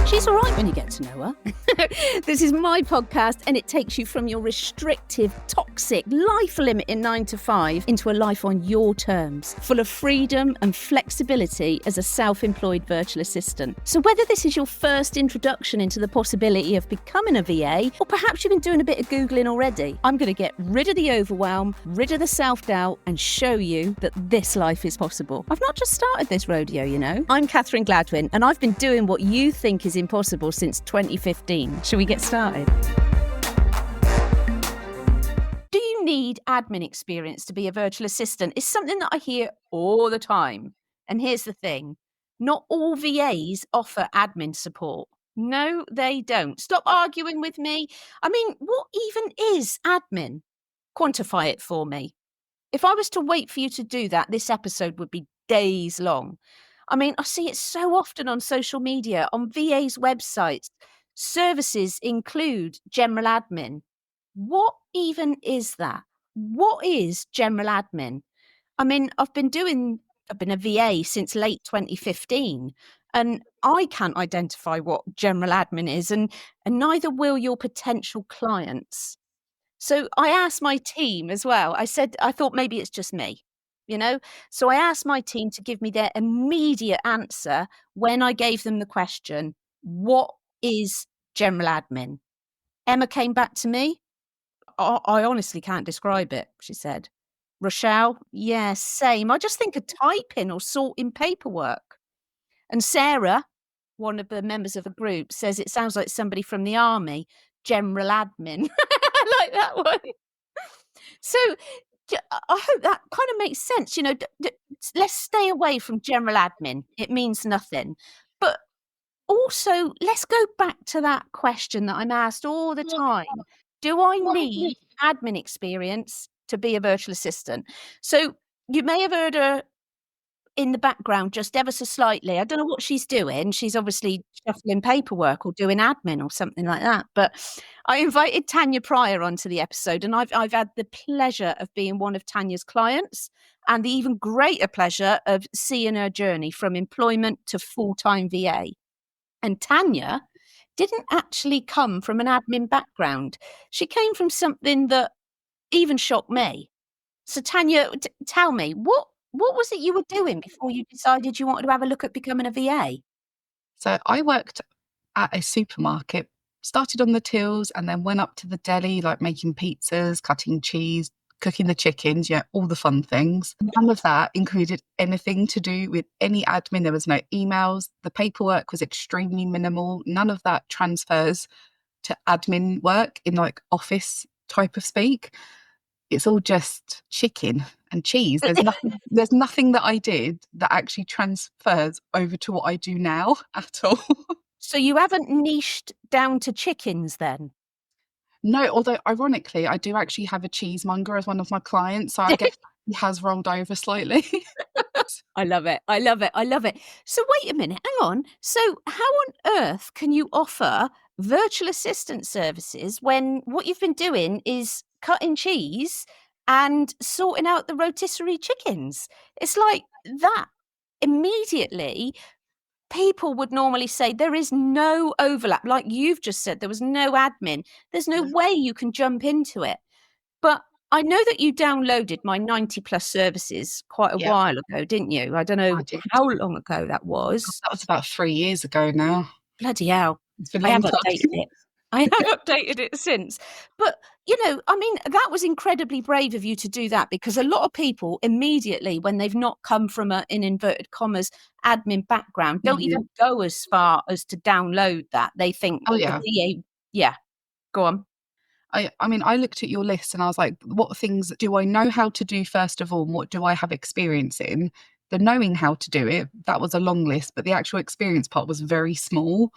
She's all right when you get to know her. This is my podcast, and it takes you from your restrictive, toxic, life-limiting 9 to 5 into a life on your terms, full of freedom and flexibility as a self-employed virtual assistant. So whether this is your first introduction into the possibility of becoming a VA, or perhaps you've been doing a bit of Googling already, I'm going to get rid of the overwhelm, rid of the self-doubt, and show you that this life is possible. I've not just started this rodeo, you know. I'm Catherine Gladwyn, and I've been doing what you think is impossible since 2015. Shall we get started? Do you need admin experience to be a virtual assistant? It's something that I hear all the time. And here's the thing. Not all VAs offer admin support. No, they don't. Stop arguing with me. I mean, what even is admin? Quantify it for me. If I was to wait for you to do that, this episode would be days long. I mean, I see it so often on social media, on VAs' websites. Services include general admin. What even is that? What is general admin? I mean, I've been a VA since late 2015, and I can't identify what general admin is, and neither will your potential clients. So I asked my team as well. I thought maybe it's just me, you know? So I asked my team to give me their immediate answer when I gave them the question, what is general admin? Emma came back to me. I honestly can't describe it, she said. Rochelle, yeah, same. I just think of typing or sorting paperwork. And Sarah, one of the members of the group, says it sounds like somebody from the army, general admin. I like that one. So I hope that kind of makes sense. You know, let's stay away from general admin. It means nothing. But also, let's go back to that question that I'm asked all the time. Do I need admin experience to be a virtual assistant? So you may have heard her in the background just ever so slightly. I don't know what she's doing. She's obviously shuffling paperwork or doing admin or something like that. But I invited Tania Pryer onto the episode, and I've had the pleasure of being one of Tania's clients, and the even greater pleasure of seeing her journey from employment to full-time VA. And Tania didn't actually come from an admin background. She came from something that even shocked me. So Tania, tell me, what was it you were doing before you decided you wanted to have a look at becoming a VA? So I worked at a supermarket, started on the tills and then went up to the deli, like making pizzas, cutting cheese, cooking the chickens, all the fun things. None of that included anything to do with any admin. There was no emails. The paperwork was extremely minimal. None of that transfers to admin work in like office type of speak. It's all just chicken and cheese. There's nothing that I did that actually transfers over to what I do now at all. So you haven't niched down to chickens then? No, although ironically, I do actually have a cheesemonger as one of my clients. So I guess he has rolled over slightly. I love it. I love it. I love it. So wait a minute, hang on. So how on earth can you offer virtual assistant services when what you've been doing is cutting cheese and sorting out the rotisserie chickens? It's like that immediately. People would normally say there is no overlap. Like you've just said, there was no admin. There's no way you can jump into it. But I know that you downloaded my 90 plus services quite a while ago, didn't you? I don't know how long ago that was. That was about 3 years ago now. Bloody hell. It's been I have updated it. I have updated it since. But, you know, I mean, that was incredibly brave of you to do that, because a lot of people immediately, when they've not come from in inverted commas, admin background, don't even go as far as to download that. They think, yeah, go on. I mean, I looked at your list and I was like, what things do I know how to do first of all? And what do I have experience in? The knowing how to do it, that was a long list, but the actual experience part was very small.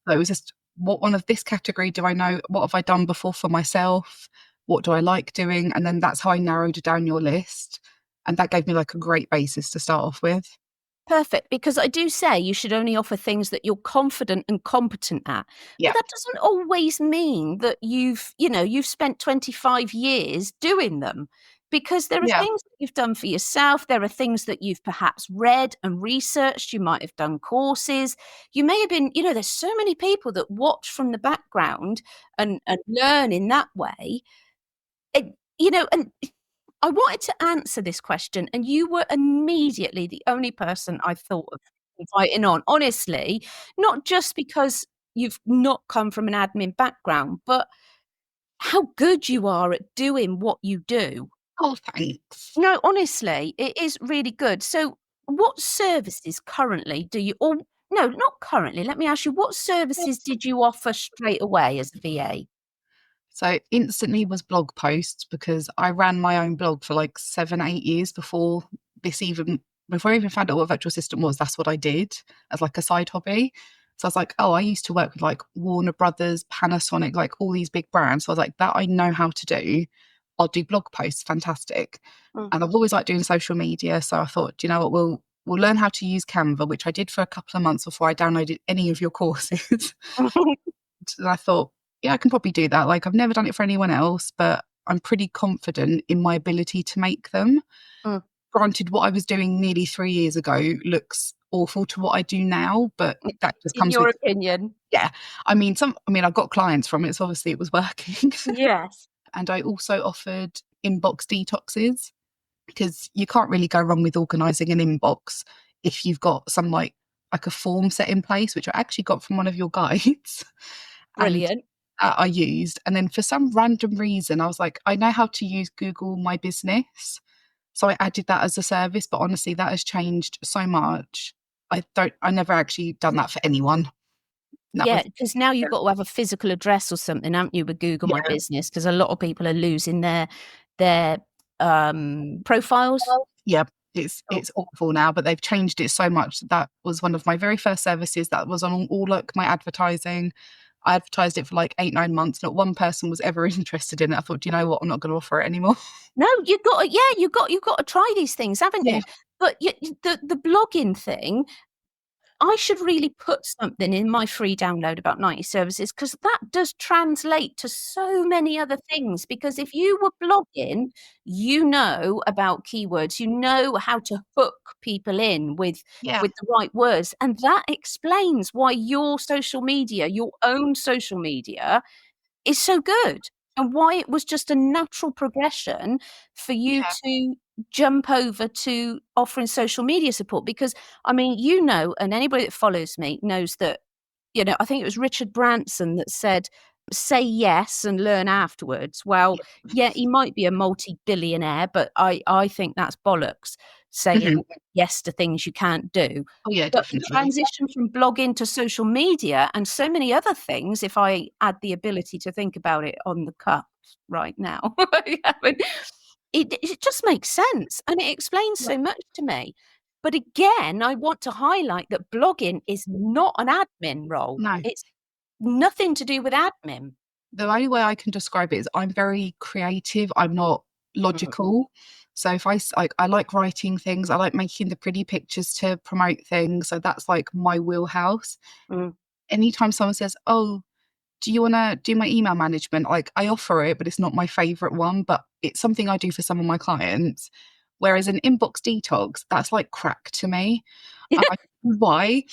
So it was just, what one of this category do I know? What have I done before for myself? What do I like doing? And then that's how I narrowed down your list. And that gave me like a great basis to start off with. Perfect, because I do say you should only offer things that you're confident and competent at. Yeah. But that doesn't always mean that you've spent 25 years doing them. because there are Yeah. things that you've done for yourself. There are things that you've perhaps read and researched. You might have done courses. You may have been, there's so many people that watch from the background and learn in that way. And I wanted to answer this question, and you were immediately the only person I thought of inviting on. Honestly, not just because you've not come from an admin background, but how good you are at doing what you do. Oh, thanks. No, honestly, it is really good. So, what services currently do you, or no, not currently, let me ask you, what services did you offer straight away as a VA? So instantly was blog posts, because I ran my own blog for like 7, 8 years before I even found out what a virtual assistant was. That's what I did as like a side hobby. So I was like, oh, I used to work with like Warner Brothers, Panasonic, like all these big brands. So I was like, that I know how to do. I'll do blog posts, fantastic. Mm. And I've always liked doing social media. So I thought, do you know what, we'll learn how to use Canva, which I did for a couple of months before I downloaded any of your courses. And I thought, yeah, I can probably do that. Like, I've never done it for anyone else, but I'm pretty confident in my ability to make them. Mm. Granted, what I was doing nearly 3 years ago looks awful to what I do now, but that just In comes your with, opinion? yeah. I got clients from it, so obviously it was working. Yes. And I also offered inbox detoxes, because you can't really go wrong with organising an inbox if you've got some like a form set in place, which I actually got from one of your guides. And Brilliant. I used. And then for some random reason, I was like, I know how to use Google My Business. So I added that as a service. But honestly, that has changed so much. I never actually done that for anyone. That Yeah, was, because now you've got to have a physical address or something, haven't you, with Google My yeah. Business? Because a lot of people are losing their profiles. Yeah, it's awful now, but they've changed it so much. That was one of my very first services that was on all like my advertising. I advertised it for like 8, 9 months. Not one person was ever interested in it. I thought, do you know what? I'm not going to offer it anymore. No, you've got to, yeah, you've got to try these things, haven't Yeah, you? But the blogging thing, I should really put something in my free download about 90 services, because that does translate to so many other things. Because if you were blogging, you know about keywords, you know how to hook people in yeah, with the right words. And that explains why your social media, your own social media, is so good, and why it was just a natural progression for you yeah, to jump over to offering social media support. Because I mean, and anybody that follows me knows that, I think it was Richard Branson that said, say yes and learn afterwards. Well, yeah. yeah, he might be a multi-billionaire, but I think that's bollocks, saying Mhm. yes to things you can't do. Oh yeah, But the definitely. transition from blogging to social media and so many other things, if I add the ability to think about it on the cuff right now, I mean, it just makes sense, and it explains Yeah. so much to me. But again, I want to highlight that blogging is not an admin role. No, It's nothing to do with admin. the only way I can describe it is I'm very creative. I'm not Mm, logical. So if I like writing things, I like making the pretty pictures to promote things. So that's like my wheelhouse. mm. Anytime someone says, "Oh, do you want to do my email management?" Like, I offer it, but it's not my favorite one, but it's something I do for some of my clients. Whereas an inbox detox, that's like crack to me. And I don't know why.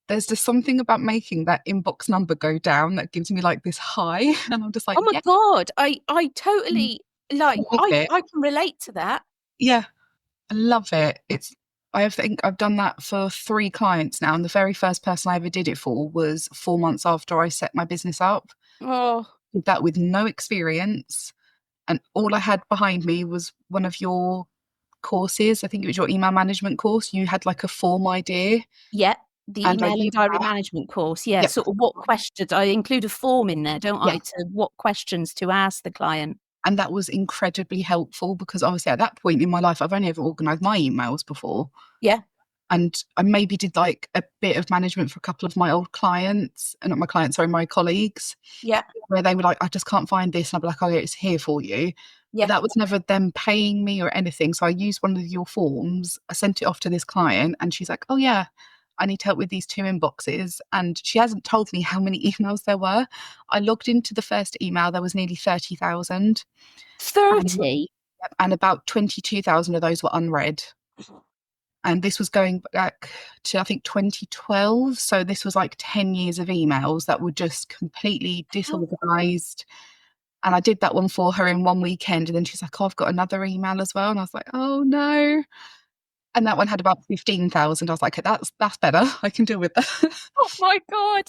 There's just something about making that inbox number go down that gives me like this high. And I'm just like, Oh my yeah, God, I I totally, love it. I can relate to that. Yeah, I love it. I think I've done that for 3 clients now. And the very first person I ever did it for was 4 months after I set my business up. Oh, Did that with no experience. And all I had behind me was one of your courses. I think it was your email management course. You had like a form idea, yeah, the and I email and used diary that. management course. Yeah, Yep. sort of what questions I include a form in there, don't Yeah. I, to what questions to ask the client. And that was incredibly helpful, because obviously at that point in my life, I've only ever organised my emails before. Yeah, And I maybe did like a bit of management for a couple of my old clients, not my clients, sorry, my colleagues, yeah, where they were like, I just can't find this. And I'd be like, oh, yeah, it's here for you. But yeah. that was never them paying me or anything. So I used one of your forms. I sent it off to this client, and she's like, oh, yeah, I need help with these 2 inboxes. And she hasn't told me how many emails there were. I logged into the first email, there was nearly 30,000. And 30? And about 22,000 of those were unread. And this was going back to, I think, 2012. So this was like 10 years of emails that were just completely disorganized. And I did that one for her in one weekend. And then she's like, oh, I've got another email as well. And I was like, oh no. And that one had about 15,000. I was like, that's better. I can deal with that. Oh my God.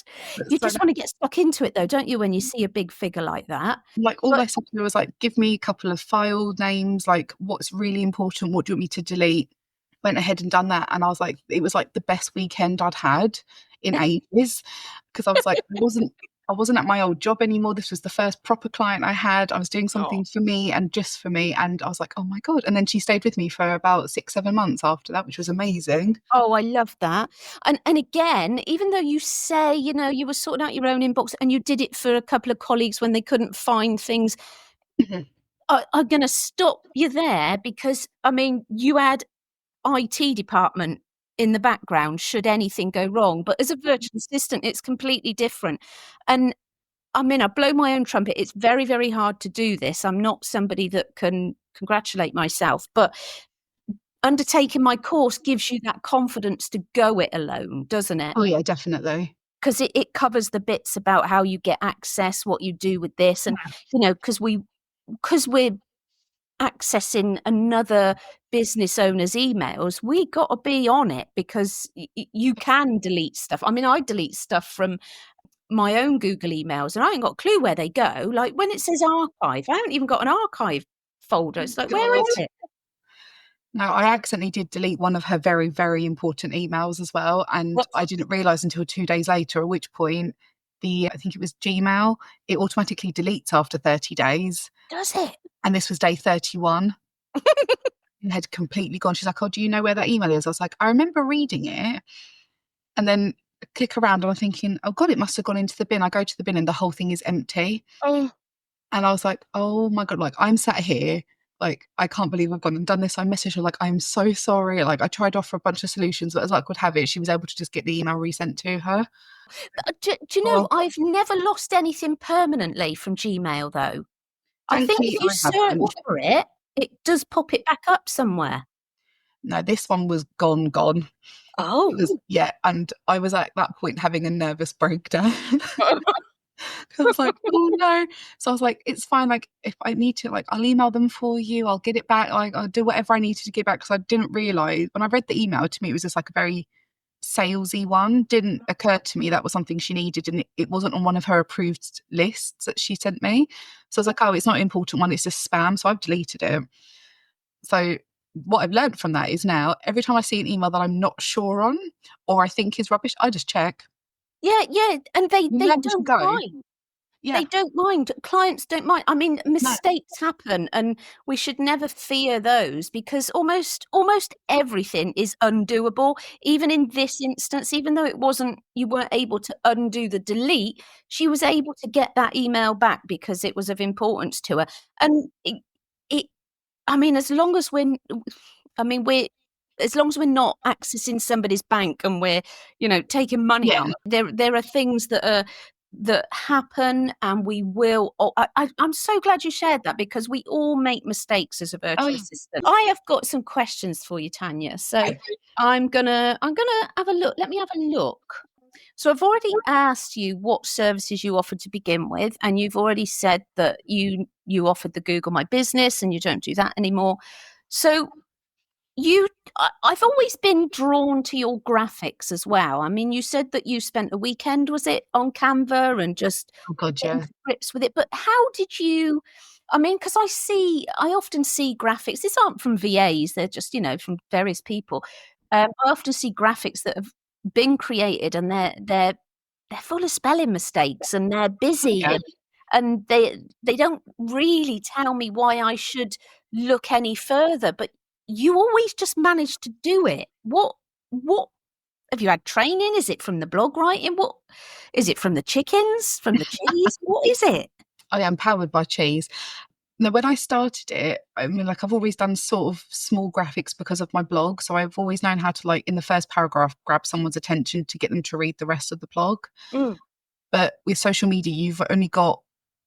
You So just want to get stuck into it though, don't you, when you see a big figure like that? like all But I said to her was like, give me a couple of file names, like what's really important, what do you want me to delete? Went ahead and done that. And I was like, it was like the best weekend I'd had in ages. Because I was like, I wasn't at my old job anymore. This was the first proper client I had. I was doing something for me and just for me. And I was like, oh my God. And then she stayed with me for about 6-7 months after that, which was amazing. oh, I love that. And again, even though you say, you were sorting out your own inbox and you did it for a couple of colleagues when they couldn't find things, Mhm. I'm going to stop you there because, I mean, you had IT department in the background should anything go wrong. But as a virtual assistant, it's completely different. And I mean, I blow my own trumpet. It's very, very hard to do this. I'm not somebody that can congratulate myself, but undertaking my course gives you that confidence to go it alone, doesn't it? Oh yeah, definitely. Because it covers the bits about how you get access, what you do with this, and because we're accessing another business owner's emails, we got to be on it because you can delete stuff. I mean, I delete stuff from my own Google emails and I ain't got a clue where they go. Like when it says archive, I haven't even got an archive folder. It's like, where is it? No, I accidentally did delete one of her very, very important emails as well. And I didn't realise until 2 days later, at which point I think it was Gmail, it automatically deletes after 30 days. Does it? And this was day 31. It had completely gone. She's like, oh, do you know where that email is? I was like, I remember reading it. And then I click around and I'm thinking, oh God, it must have gone into the bin. I go to the bin and the whole thing is empty. Oh. And I was like, oh my God, like I'm sat here, like I can't believe I've gone and done this. I messaged her like, I'm so sorry. Like I tried to offer a bunch of solutions, but as luck would have it, she was able to just get the email resent to her. Do you know, I've never lost anything permanently from Gmail though. I think Thankfully, if you I search haven't. for it, it does pop it back up somewhere. No, this one was gone. Oh. It was, yeah. And I was at that point having a nervous breakdown. I was like, oh no. So I was like, it's fine. Like, if I need to, like, I'll email them for you. I'll get it back. Like, I'll do whatever I needed to get back. Because I didn't realize when I read the email, to me, it was just like a very salesy one. Didn't occur to me that was something she needed. And it wasn't on one of her approved lists that she sent me. So I was like, oh, it's not an important one. It's just spam. So I've deleted it. So what I've learned from that is now every time I see an email that I'm not sure on or I think is rubbish, I just check. Yeah. And they Let it don't go. mind. Yeah. They don't mind. Clients don't mind. I mean, No. mistakes happen and we should never fear those because almost everything is undoable. Even in this instance, even though you weren't able to undo the delete, she was able to get that email back because it was of importance to her. And it I mean, as long as we're not accessing somebody's bank and we're, taking money Yeah. out, there are things that happen and we will. I'm so glad you shared that because we all make mistakes as a Oh, virtual yeah. assistant. I have got some questions for you, Tanya. So Okay. I'm gonna have a look. Let me have a look. So I've already asked you what services you offered to begin with, and you've already said that you offered the Google My Business and you don't do that anymore. So I've always been drawn to your graphics as well. I mean, you said that you spent a weekend, was it, on Canva and just Oh God, getting yeah. to grips with it. But how did you? I mean, because I often see graphics. These aren't from VAs; they're just from various people. I often see graphics that have been created and they're full of spelling mistakes and they're busy Yeah. and they don't really tell me why I should look any further. But you always just manage to do it. What have you had training? Is it from the blog writing? What is it from the chickens? From the cheese? What is it? I am powered by cheese. No, when I started it, I mean, like I've always done sort of small graphics because of my blog. So I've always known how to, like, in the first paragraph, grab someone's attention to get them to read the rest of the blog. Mm. But with social media, you've only got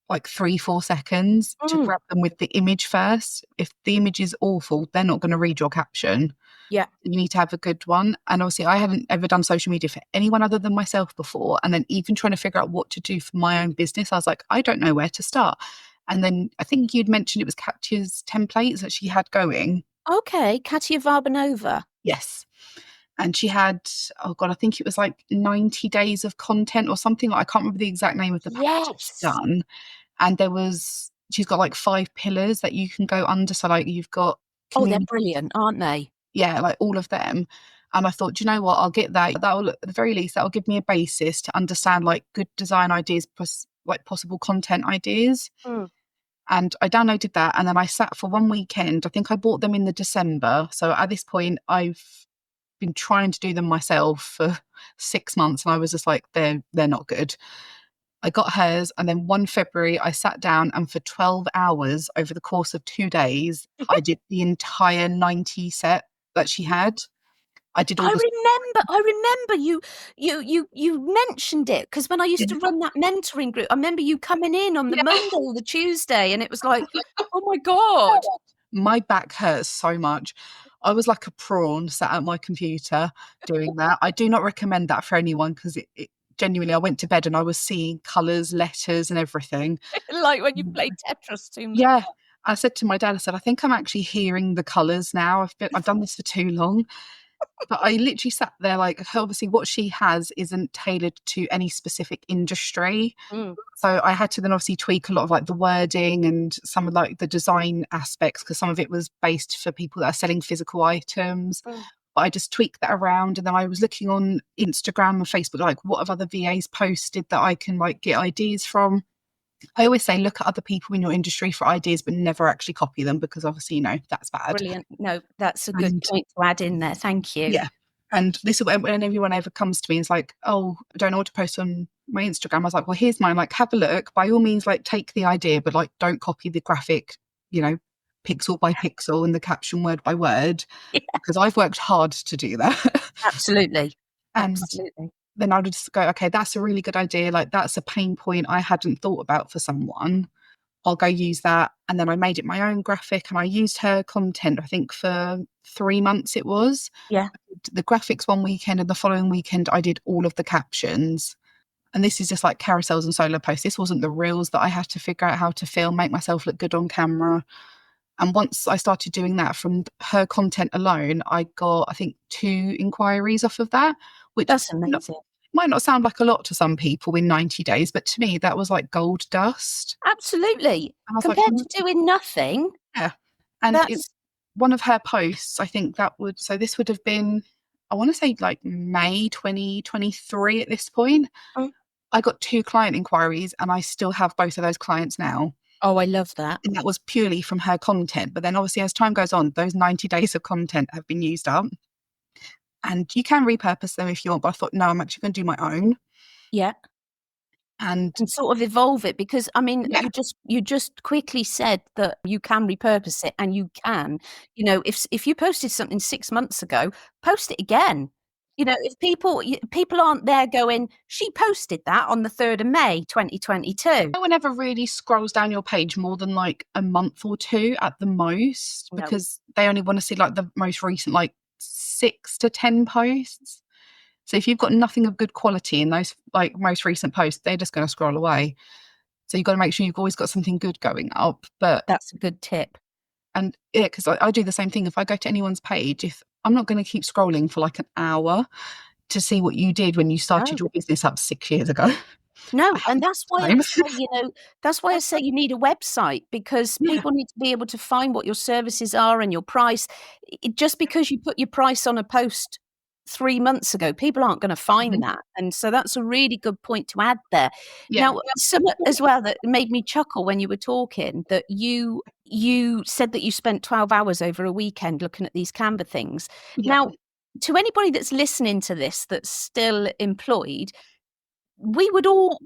like 3-4 seconds to Mm. grab them with the image first. If the image is awful, they're not going to read your caption. Yeah. You need to have a good one. And obviously, I hadn't ever done social media for anyone other than myself before. And then even trying to figure out what to do for my own business, I was like, I don't know where to start. And then I think you'd mentioned it was Katya's templates that she had going. Okay, Katia Varbanova. Yes. And she had, oh God, I think it was like 90 days of content or something. I can't remember the exact name of the package that she's Yes. done. And she's got like 5 pillars that you can go under. So like you've got Oh, they're community, brilliant, aren't they? yeah, like all of them. And I thought, do you know what? I'll get that. That'll, at the very least, that'll give me a basis to understand like good design ideas, plus like possible content ideas. Mm. And I downloaded that, and then I sat for one weekend. I think I bought them in the December. So at this point, I've been trying to do them myself for 6 months, and I was just like, they're not good. I got hers, and then one February, I sat down, and for 12 hours over the course of 2 days, I did the entire 90 set that she had. I did all the I remember you mentioned it because when I used to run that mentoring group, I remember you coming in on the yeah. Monday or the Tuesday, and it was like, oh my God. My back hurts so much. I was like a prawn sat at my computer doing that. I do not recommend that for anyone because it genuinely, I went to bed and I was seeing colours, letters, and everything. Like when you play Tetris too much. Yeah. I said to my dad, I said, I think I'm actually hearing the colours now. I've done this for too long. But I literally sat there like, obviously, what she has isn't tailored to any specific industry. Mm. So I had to then obviously tweak a lot of like the wording and some of like the design aspects because some of it was based for people that are selling physical items. Mm. But I just tweaked that around. And then I was looking on Instagram and Facebook, like what have other VAs posted that I can like get ideas from. I always say look at other people in your industry for ideas, but never actually copy them because obviously, that's bad. Brilliant. No, that's a good And point to add in there. Thank you. yeah. And this is when everyone ever comes to me and is like, oh, I don't know what to post on my Instagram. I was like, well, here's mine. Like, have a look. By all means, like, take the idea, but like, don't copy the graphic, pixel by pixel and the caption word by word, Yeah, because I've worked hard to do that. absolutely. And Absolutely. then I would just go, okay, that's a really good idea. Like, that's a pain point I hadn't thought about for someone. I'll go use that. And then I made it my own graphic and I used her content, I think for 3 months it was. Yeah. The graphics one weekend and the following weekend I did all of the captions. And this is just like carousels and solo posts. This wasn't the reels that I had to figure out how to film, make myself look good on camera. And once I started doing that from her content alone, I got, I think, 2 inquiries off of that, which That's amazing. might not sound like a lot to some people in 90 days, but to me, that was like gold dust. Absolutely. And I was like, Compared to doing nothing, yeah. And that's one of her posts, I think so this would have been, I want to say like May 2023 at this point. Mm. I got 2 client inquiries and I still have both of those clients now. Oh, I love that. And that was purely from her content. But then obviously as time goes on, those 90 days of content have been used up. And you can repurpose them if you want, but I thought, no, I'm actually going to do my own. Yeah. And And sort of evolve it because I mean yeah, you just quickly said that you can repurpose it and you can. If you posted something 6 months ago, post it again. If people aren't there going, she posted that on the 3rd of May 2022. no one ever really scrolls down your page more than like a month or 2 at the most, No. because they only want to see like the most recent like 6 to 10 posts. So if you've got nothing of good quality in those like most recent posts, they're just going to scroll away. So you've got to make sure you've always got something good going up. But That's a good tip. and yeah, because I do the same thing. If I go to anyone's page, if I'm not going to keep scrolling for like an hour to see what you did when you started your business up 6 years ago. No, and that's why time. that's why I say you need a website because Yeah. people need to be able to find what your services are and your price. Just because you put your price on a post 3 months ago, people aren't going to find Mhm. that. And so that's a really good point to add there. Yeah. Now, some as well that made me chuckle when you were talking that you said that you spent 12 hours over a weekend looking at these Canva things. Yeah. Now, to anybody that's listening to this that's still employed, we would all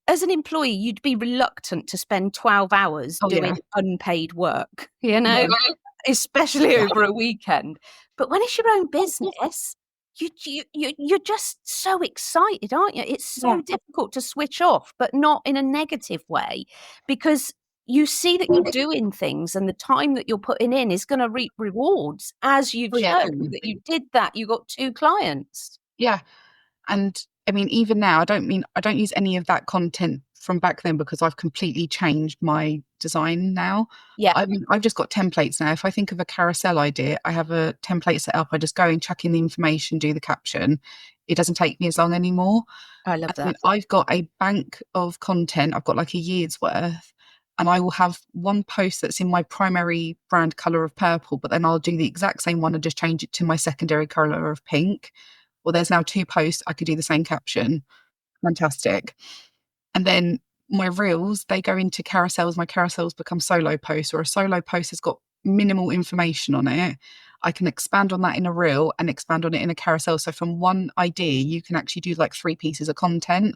as an employee, you'd be reluctant to spend 12 hours Oh, yeah. doing unpaid work, Yeah. especially over a weekend. But when it's your own business, you're just so excited, aren't you? It's Yeah. so difficult to switch off, but not in a negative way, because you see that you're doing things and the time that you're putting in is going to reap rewards, as you've Oh yeah, shown that you definitely. did that. You got 2 clients. Yeah. And I mean, even now, I don't use any of that content from back then because I've completely changed my design now. Yeah, I mean, I've just got templates now. If I think of a carousel idea, I have a template set up. I just go and chuck in the information, do the caption. It doesn't take me as long anymore. I love I mean, that. I've got a bank of content. I've got like a year's worth, and I will have one post that's in my primary brand color of purple, but then I'll do the exact same one and just change it to my secondary color of pink. Well, there's now 2 posts. I could do the same caption. Fantastic. And then my reels, they go into carousels. My carousels become solo posts, or a solo post has got minimal information on it. I can expand on that in a reel and expand on it in a carousel. So from one idea, you can actually do like 3 pieces of content.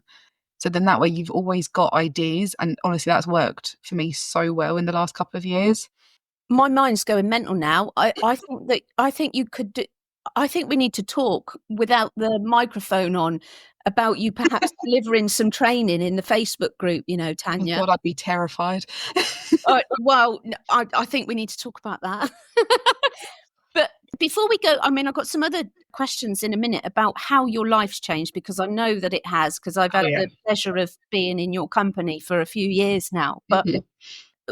So then that way you've always got ideas. And honestly, that's worked for me so well in the last couple of years. My mind's going mental now. I think you could do, I think we need to talk without the microphone on about you perhaps delivering some training in the Facebook group, Oh Tanya. God, I'd be terrified. Well, I think we need to talk about that. But before we go, I mean, I've got some other questions in a minute about how your life's changed, because I know that it has, because I've Oh had yeah. the pleasure of being in your company for a few years now. But Mhm.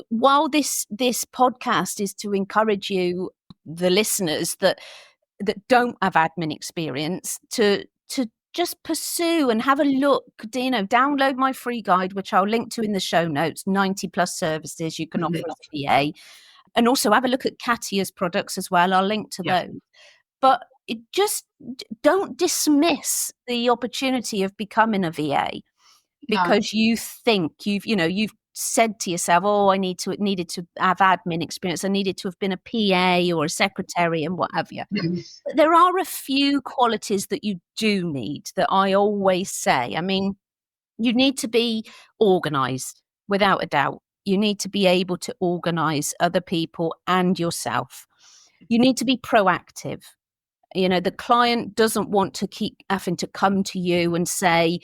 while this podcast is to encourage you, the listeners that don't have admin experience, to just pursue and have a look, download my free guide, which I'll link to in the show notes, 90 plus services you can offer Mhm. as a VA. And also have a look at Katia's products as well. I'll link to Yeah. those. But it just don't dismiss the opportunity of becoming a VA No. because you think you've said to yourself, oh, needed to have admin experience. I needed to have been a PA or a secretary and what have you. Mhm. But there are a few qualities that you do need that I always say. I mean, you need to be organized, without a doubt. You need to be able to organize other people and yourself. You need to be proactive. The client doesn't want to keep having to come to you and say,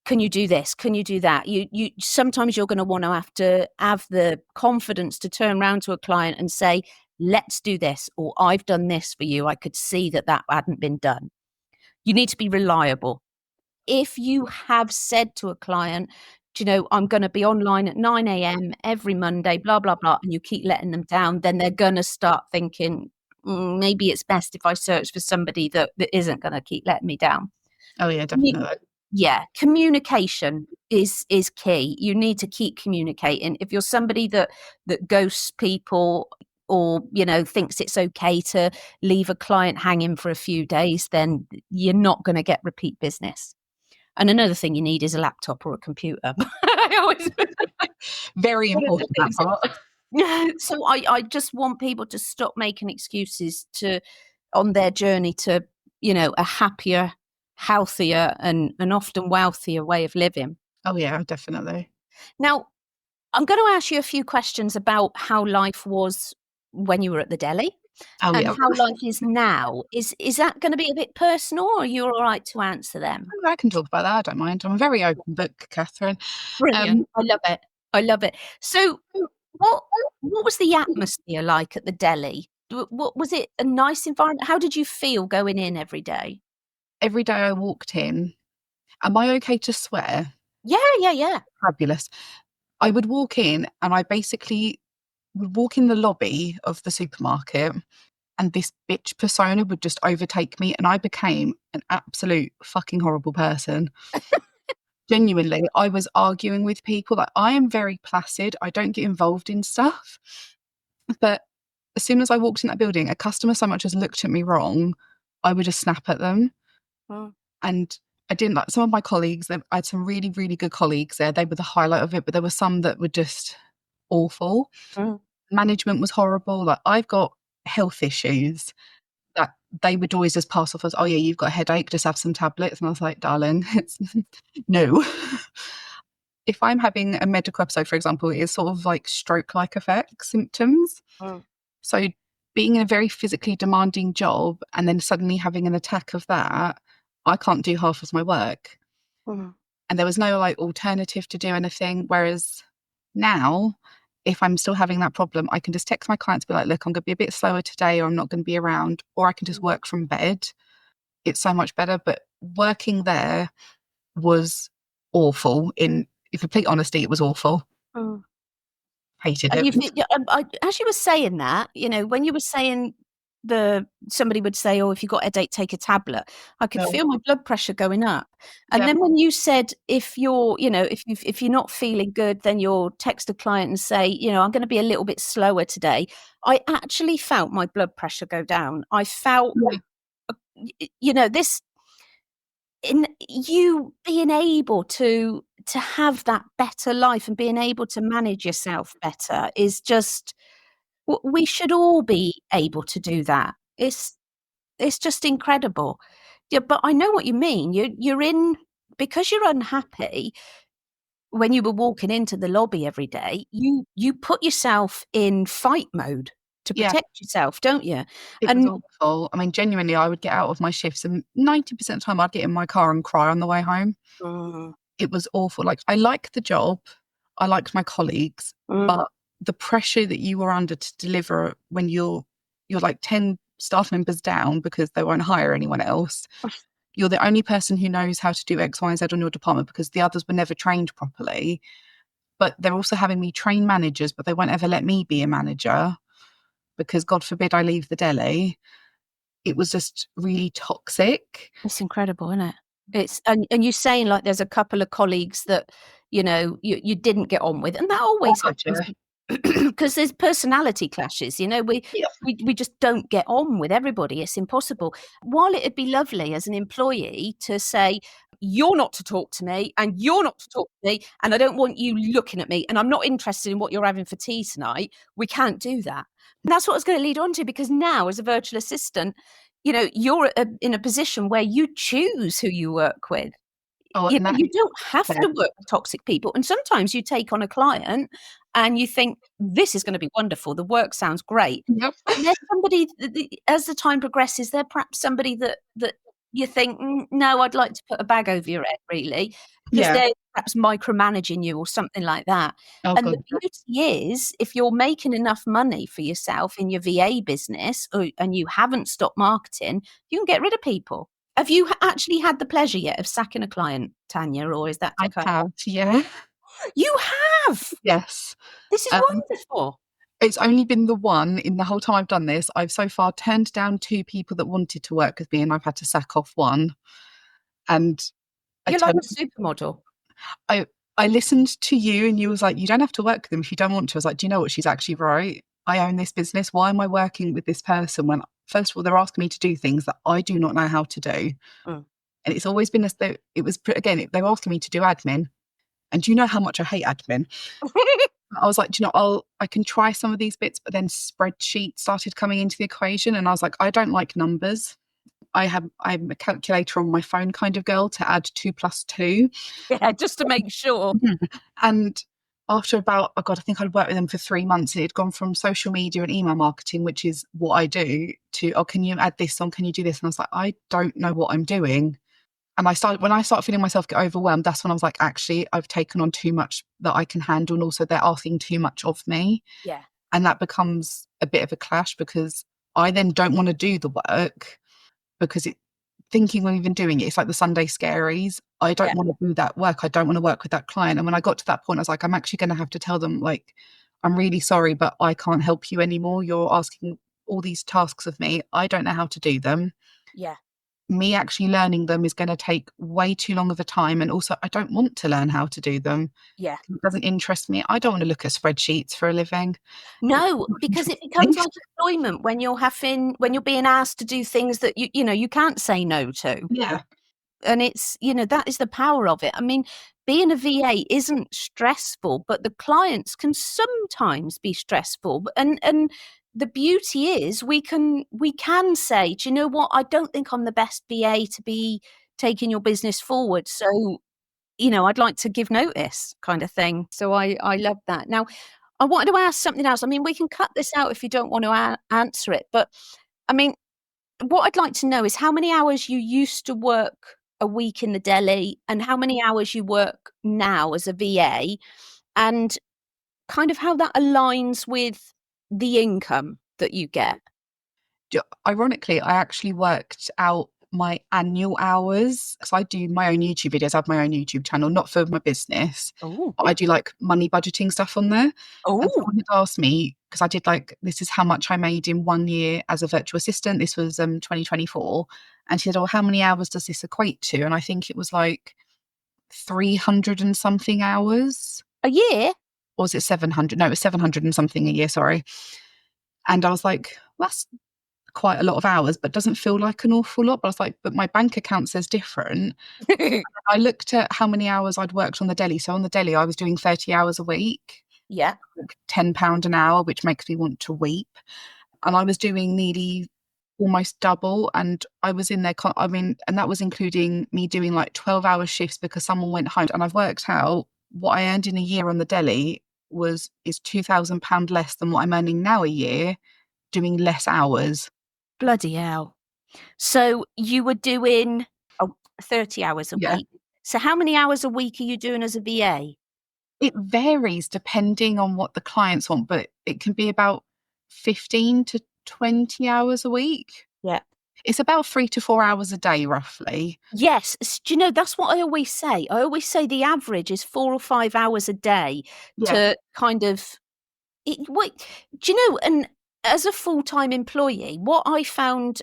can you do this? Can you do that? You sometimes you're going to want to have the confidence to turn around to a client and say, let's do this, or I've done this for you. I could see that hadn't been done. You need to be reliable. If you have said to a client, I'm going to be online at 9 a.m. every Monday, blah, blah, blah, and you keep letting them down, then they're going to start thinking, maybe it's best if I search for somebody that isn't going to keep letting me down. Oh yeah, Commu- definitely. Yeah, communication is key. You need to keep communicating. If you're somebody that ghosts people, or thinks it's okay to leave a client hanging for a few days, then you're not going to get repeat business. And another thing you need is a laptop or a computer. I always Very one of the important, that things. part. So I just want people to stop making excuses on their journey to, a happier, healthier, and often wealthier way of living. Oh yeah, definitely. Now, I'm going to ask you a few questions about how life was when you were at the deli Oh and yeah. how life is now. Is that going to be a bit personal, or you're all right to answer them? I can talk about that. I don't mind. I'm a very open book, Catherine. Brilliant. Um, I love it. I love it. So what what was the atmosphere like at the deli? What was it, a nice environment? How did you feel going in every day? every day I walked in, am I okay to swear? Yeah, yeah, yeah. Fabulous. I would walk in and I basically would walk in the lobby of the supermarket and this bitch persona would just overtake me and I became an absolute fucking horrible person. Genuinely, I was arguing with people. Like, I am very placid. I don't get involved in stuff. But as soon as I walked in that building, a customer so much as looked at me wrong, I would just snap at them. Mm, And I didn't like some of my colleagues. I had some really, really good colleagues there. They were the highlight of it, but there were some that were just awful. mm, Management was horrible. Like, I've got health issues that they would always just pass off as, oh yeah, you've got a headache, just have some tablets. And I was like, darling, it's no. If I'm having a medical episode, for example, it's sort of like stroke-like effect symptoms. mm. So being in a very physically demanding job and then suddenly having an attack of that, I can't do half of my work. Mhm. And there was no like alternative to do anything. Whereas now, if I'm still having that problem, I can just text my clients, be like, look, I'm going to be a bit slower today, or I'm not going to be around, or I can just work from bed. It's so much better. But working there was awful. In complete honesty, it was awful. Mm. Hated And it. you feel, yeah, as you were saying that, when you were saying somebody would say, "Oh, if you've got a headache, take a tablet." I could No. feel my blood pressure going up. And Yeah. then when you said, if you're, if you're not feeling good, then you'll text a client and say, "I'm going to be a little bit slower today." I actually felt my blood pressure go down. I felt, Yeah. this in you being able to have that better life and being able to manage yourself better is just we should all be able to do that. It's just incredible. Yeah, but I know what you mean. You're in because you're unhappy when you were walking into the lobby every day, you put yourself in fight mode to Yeah. protect yourself, don't you? It was And awful. I mean, genuinely, I would get out of my shifts and 90% of the time I'd get in my car and cry on the way home. mm, It was awful. Like, I liked the job, I liked my colleagues, mm, but the pressure that you were under to deliver when you're like 10 staff members down because they won't hire anyone else. You're the only person who knows how to do X, Y, and Z on your department because the others were never trained properly. But they're also having me train managers, but they won't ever let me be a manager because God forbid I leave the deli. It was just really toxic. it's incredible, isn't it? It's and you're saying like there's a couple of colleagues that you didn't get on with, and that Oh always God, happens yeah. because there's personality clashes. We Yeah. we just don't get on with everybody. It's impossible. While it'd be lovely as an employee to say, "You're not to talk to me, and you're not to talk to me, and I don't want you looking at me, and I'm not interested in what you're having for tea tonight." We can't do that. And that's what I was going to lead on to because now, as a virtual assistant, you're in a position where you choose who you work with. Oh, and that You is don't have fair. to work with toxic people, and sometimes you take on a client and you think, "This is gonna be wonderful, the work sounds great." Yep. And there's somebody as the time progresses, they're perhaps somebody that you think, no, I'd like to put a bag over your head, really, because Yeah. they're perhaps micromanaging you or something like that. Oh And God. the beauty is, if you're making enough money for yourself in your VA business and you haven't stopped marketing, you can get rid of people. Have you actually had the pleasure yet of sacking a client, Tanya, or is that to I come? have, yeah. You have! Yes. This is Um, wonderful. it's only been the one in the whole time I've done this. I've so far turned down two people that wanted to work with me, and I've had to sack off one. And I You're like turned, a supermodel. I I listened to you, and you was like, you don't have to work with them if you don't want to. I was like, do you know what? She's actually right. I own this business. Why am I working with this person when, first of all, they're asking me to do things that I do not know how to do? Mm. And it's always been as though it was, again, they were asking me to do admin. And do you know how much I hate admin? I was like, do you know, I can try some of these bits, but then spreadsheets started coming into the equation, and I was like, I don't like numbers. I'm a calculator on my phone kind of girl to add 2 + 2. Yeah, just to make sure. And after about, oh God, I think I'd worked with them for 3 months, and it had gone from social media and email marketing, which is what I do, to, oh, can you add this on? Can you do this? And I was like, I don't know what I'm doing. And when I started feeling myself get overwhelmed, that's when I was like, actually, I've taken on too much that I can handle. And also, they're asking too much of me. Yeah, And that becomes a bit of a clash because I then don't want to do the work because thinking when even doing it, it's like the Sunday scaries. I yeah, don't want to do that work. I don't want to work with that client. And when I got to that point, I was like, I'm actually going to have to tell them, like, I'm really sorry, but I can't help you anymore. You're asking all these tasks of me. I don't know how to do them. yeah, Me actually learning them is going to take way too long of a time. And also, I don't want to learn how to do them. yeah. It doesn't interest me. I don't want to look at spreadsheets for a living. It's No, not because it becomes interesting. like employment when you're being asked to do things that you can't say no to. Yeah. And it's, that is the power of it. I mean, being a VA isn't stressful, but the clients can sometimes be stressful. And the beauty is we can say, do you know what? I don't think I'm the best VA to be taking your business forward. So, I'd like to give notice kind of thing. So I love that. Now, I wanted to ask something else. I mean, we can cut this out if you don't want to answer it, but I mean, what I'd like to know is how many hours you used to work a week in the deli and how many hours you work now as a VA, and kind of how that aligns with the income that you get. Ironically, I actually worked out my annual hours because I do my own YouTube videos. I have my own YouTube channel, not for my business, Oh, but I do like money budgeting stuff on there. And oh, someone had asked me, because I did like, this is how much I made in 1 year as a virtual assistant. This was 2024. And she said, oh, how many hours does this equate to? And I think it was like 300 and something hours. a year? Or was it 700? No, it was 700 and something a year, sorry. And I was like, well, that's quite a lot of hours, but doesn't feel like an awful lot. But I was like, but my bank account says different. I looked at how many hours I'd worked on the deli. So on the deli, I was doing 30 hours a week, Yeah. like £10 an hour, which makes me want to weep. And I was doing nearly almost double. And I was in there, I mean, and that was including me doing like 12-hour shifts because someone went home. And I've worked out what I earned in a year on the deli is £2,000 less than what I'm earning now a year doing less hours. Bloody hell. So you were doing 30 hours a Yeah. week. So how many hours a week are you doing as a VA? It varies depending on what the clients want, but it can be about 15 to 20 hours a week. Yeah. It's about 3 to 4 hours a day, roughly. Yes. Do you know, that's what I always say. I always say the average is 4 or 5 hours a day Yeah. to kind of wait, do you know, and as a full-time employee, what I found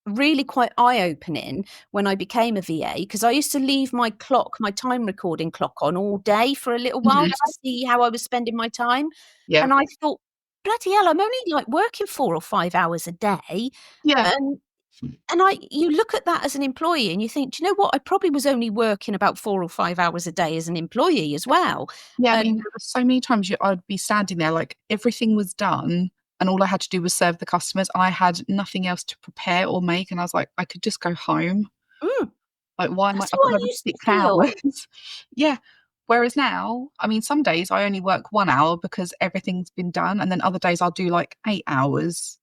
really quite eye-opening when I became a VA, because I used to leave my clock, my time recording clock on all day for a little while Mhm. to see how I was spending my time. Yeah. And I thought, bloody hell, I'm only like working 4 or 5 hours a day. Yeah. And you look at that as an employee and you think, do you know what? I probably was only working about 4 or 5 hours a day as an employee as well. Yeah. I And mean, there were so many times I'd be standing there, like everything was done, and all I had to do was serve the customers. I had nothing else to prepare or make. And I was like, I could just go home. mm, Like, why am I? that's I've how got I another used to 6 hours. feel. Yeah. Whereas now, I mean, some days I only work 1 hour because everything's been done. And then other days I'll do like 8 hours,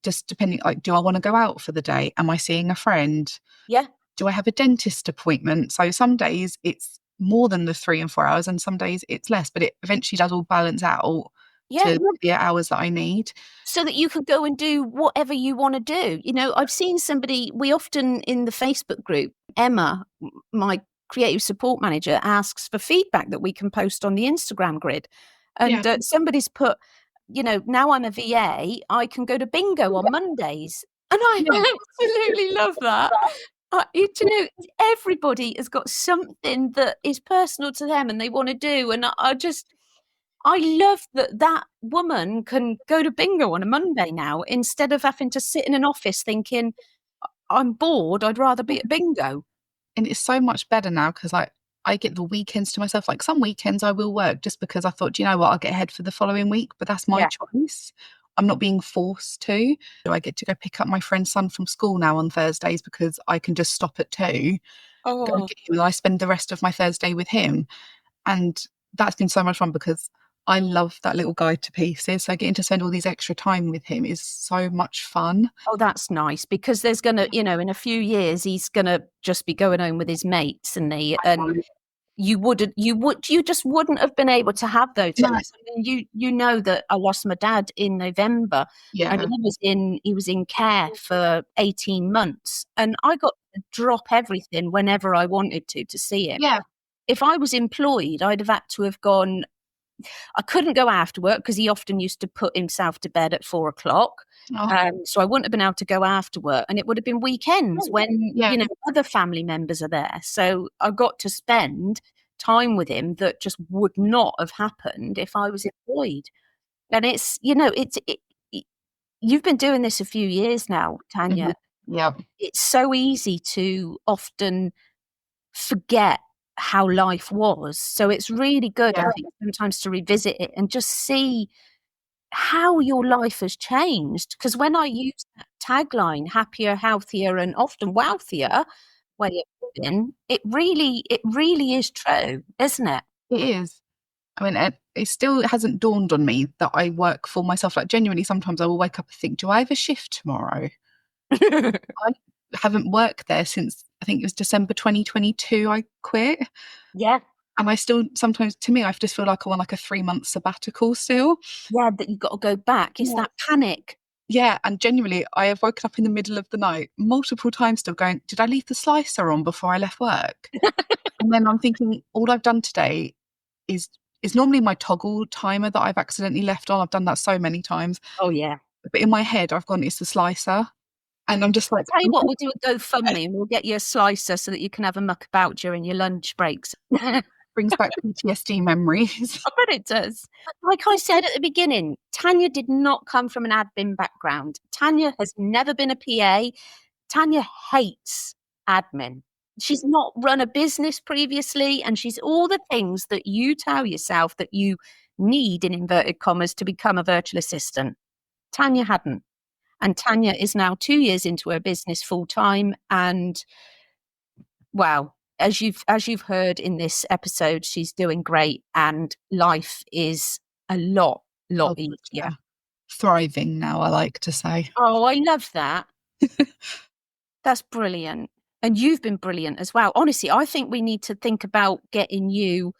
just depending, like, do I want to go out for the day? Am I seeing a friend? Yeah. Do I have a dentist appointment? So some days it's more than the 3 and 4 hours, and some days it's less, but it eventually does all balance out Yeah. to the hours that I need. So that you can go and do whatever you want to do. You know, I've seen somebody, we often in the Facebook group, Emma, my creative support manager, asks for feedback that we can post on the Instagram grid. Yeah. And somebody's put, you know, now I'm a VA, I can go to bingo on Mondays. And I Yeah. absolutely love that. Do you know, everybody has got something that is personal to them and they want to do. And I love that that woman can go to bingo on a Monday now instead of having to sit in an office thinking, I'm bored, I'd rather be at bingo. And it's so much better now because like I get the weekends to myself. Like some weekends I will work just because I thought, "Do you know what, I'll get ahead for the following week," but that's my Yeah. choice. I'm not being forced to. I get to go pick up my friend's son from school now on Thursdays because I can just stop at 2, go and Oh, get him, and I spend the rest of my Thursday with him. And that's been so much fun because I love that little guy to pieces. So getting to spend all these extra time with him is so much fun. oh, that's nice because there's gonna, you know, in a few years he's gonna just be going home with his mates, and you just wouldn't have been able to have those No. times. I mean, you know that I lost my dad in November, and Yeah. he was in care for 18 months, and I got to drop everything whenever I wanted to see him. Yeah. If I was employed, I'd have had to have gone. I couldn't go after work because he often used to put himself to bed at 4 o'clock. Oh, So I wouldn't have been able to go after work, and it would have been weekends when, yeah. you know, other family members are there. So I got to spend time with him that just would not have happened if I was employed. And it's, you know, it you've been doing this a few years now, Mhm. Tanya. Yeah. It's so easy to often forget how life was. So it's really good, I Yeah. think, sometimes to revisit it and just see how your life has changed. Because when I use that tagline, happier, healthier, and often wealthier way of living, it really is true, isn't it? It is. I mean, it still hasn't dawned on me that I work for myself. Like, genuinely, sometimes I will wake up and think, do I have a shift tomorrow? I haven't worked there since, I think it was December 2022 I quit. Yeah. And I still, sometimes, to me, I just feel like I want like a 3-month sabbatical still. Yeah, that you've got to go back. It's that panic. Yeah, and genuinely, I have woken up in the middle of the night multiple times still going, did I leave the slicer on before I left work? And then I'm thinking, all I've done today is normally my toggle timer that I've accidentally left on. I've done that so many times. Oh, yeah. But in my head, I've gone, it's the slicer. And I'm just like... I'll tell you what, we'll do a GoFundMe and we'll get you a slicer so that you can have a muck about during your lunch breaks. Brings back PTSD memories. I bet it does. Like I said at the beginning, Tania did not come from an admin background. Tania has never been a PA. Tania hates admin. She's not run a business previously, and she's all the things that you tell yourself that you need, in inverted commas, to become a virtual assistant. Tania hadn't. And Tania is now 2 years into her business full time. And wow, as you've heard in this episode, she's doing great, and life is a lot easier. Yeah. Thriving now, I like to say. Oh, I love that. That's brilliant. And you've been brilliant as well. Honestly, I think we need to think about getting you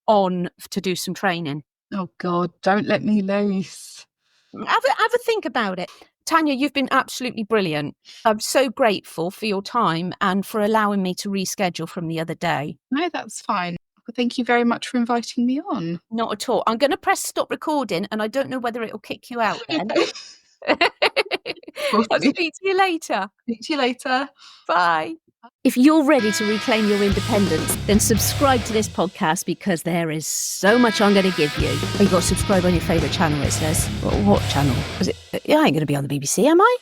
on to do some training. Oh God, don't let me loose. Have a think about it. Tania, you've been absolutely brilliant. I'm so grateful for your time and for allowing me to reschedule from the other day. No, that's fine. Thank you very much for inviting me on. Not at all. I'm going to press stop recording, and I don't know whether it'll kick you out then. I'll speak to you later. Speak to you later. Bye. If you're ready to reclaim your independence, then subscribe to this podcast, because there is so much I'm going to give you. Oh, you've got to subscribe on your favourite channel, it says. What channel? I ain't going to be on the BBC, am I?